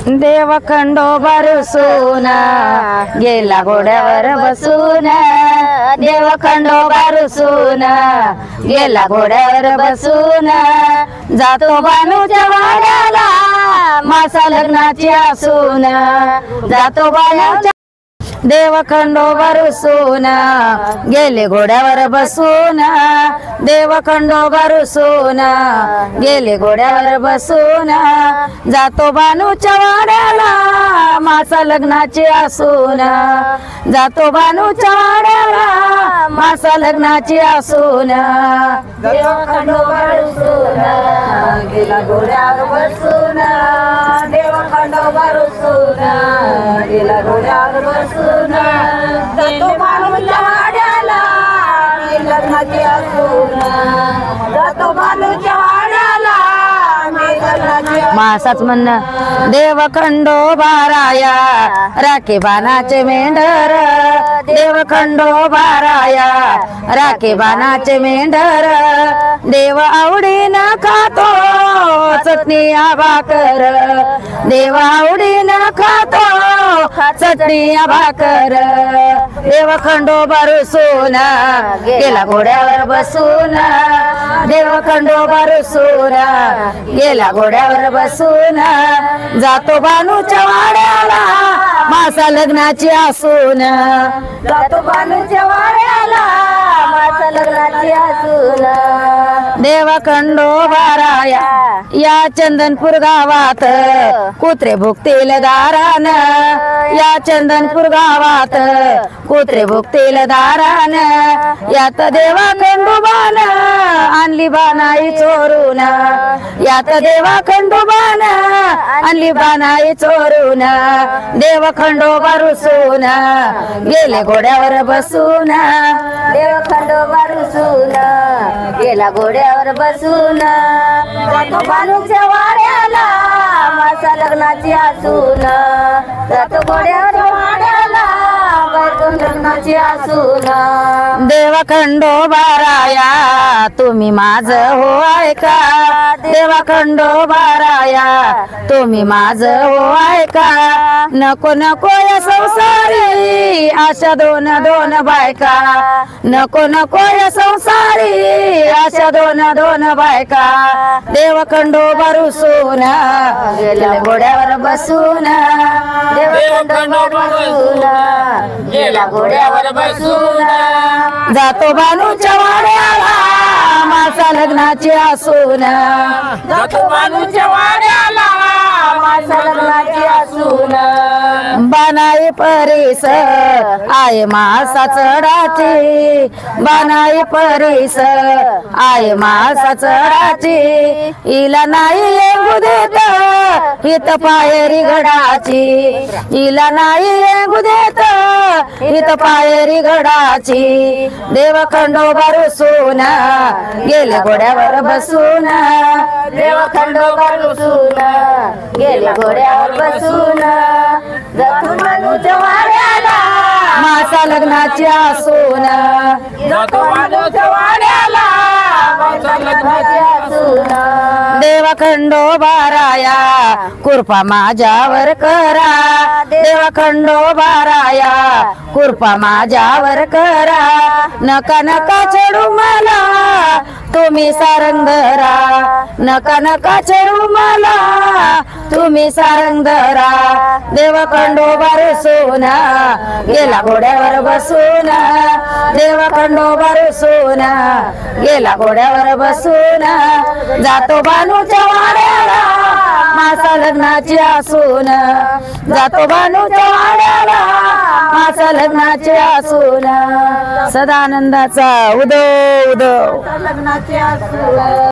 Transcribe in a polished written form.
देव खंडोबा रुसून गेला घोड्यावर बसून, देव खंडोबा रुसून गेला घोड्यावर बसून, जातो बानूच्या वाड्याला मासा लग्नाची असून, जातो बानूच्या देव खंडोबा रुसून गेले घोड्यावर बसून, देव खंडोबा रुसून गेले घोड्यावर बसून, जातो बानूच्या वाड्याला मासा लग्नाची असून, जातो बानूच्या वाड्याला मासा लग्नाची असून, देव खंडोबा रुसून गेला घोड्यावर बसून, देव खंडोबा रुसून गेला घोड्यावर बसून, जातो बानूच्या वाड्याला लग्नाची असून, जातो बानूच्या वाड्याला मासाच म्हणणं देव खंडोबा राया राखे बाणाचे मेंढर, देव खंडोबा राया राखे बाणाचे मेंढर, देव आवडीनं खातो चटणी भाकर, देव आवडीनं खातो चटणी भाकर, देव खंडोबा रुसून गेला घोड्यावर बसून, देव खंडोबा रुसून गेला घोड्यावर बसून, जातो बानूच्या वाड्याला मासा लग्नाची असून, जातो बानूच्या वाड्याला मासा लग्नाची असून, देव खंडोबा राया या चंदनपूर गावात कुत्रे भुकतील दारान, या चंदनपूर गावात कुत्रे भुकतील दारान, यात देवा खंडोबान आणली बानाई चोरून, यात देवा खंडोबान आणली बानाई चोरून, देव खंडोबा रुसून गेले घोड्यावर बसून, देव खंडोबा रुसून गेला घोड्यावर बसून, जातो बानूच्या वाड्याला मासा लग्नाची असून, जातो घोड्यावर वाड्याला लग्नाची असून, देव खंडोबा राया तुम्ही माझं हो ऐका, देव खंडोबा राया तुम्ही माझं हो ऐका, नको नको या संसारी अशा दोन दोन बायका, नको नको या संसारी अशा दोन दोन बायका, देव खंडोबा रुसून गेला घोड्यावर बसून, देव खंडोबा रुसून गेला घोड्यावर बसून, जातो बानूच्या वाड्याला मासा लग्नाची असून, जातो बानूच्या वाड्याला मासा लग्नाची असून, बानाई परीस आहे मासा चढाची, बानाई परीस आहे मासा चढाची, इला नाही येऊ देत हित पायरी घडाची, इला नाही येऊ देत हित पायरी घडाची, देव खंडोबा रुसून गेले घोड्यावर बसून, देव खंडोबा रुसून गेले घोड्यावर बसून, जातो बानूच्या वाड्याला मासा लग्नाची असून, जातो बानूच्या वाड्याला मासा लग्नाची असून, देव खंडोबा राया कृपा माझ्यावर करा, देव खंडोबा राया कृपा माझ्यावर करा, नका नका चढू मला तुम्ही सारंगधरा, नका नका चढू मला तुम्ही सारंगधरा, देव खंडोबा रुसून गेला घोड्यावर बसून, देव खंडोबा रुसून गेला घोड्यावर बसून, जातो बानूच्या वाड्याला मासा लग्नाची असून, जातो बानूच्या वाड्याला मासा लग्नाची असून, सदानंदाचा उदो उदो लग्नाची असून.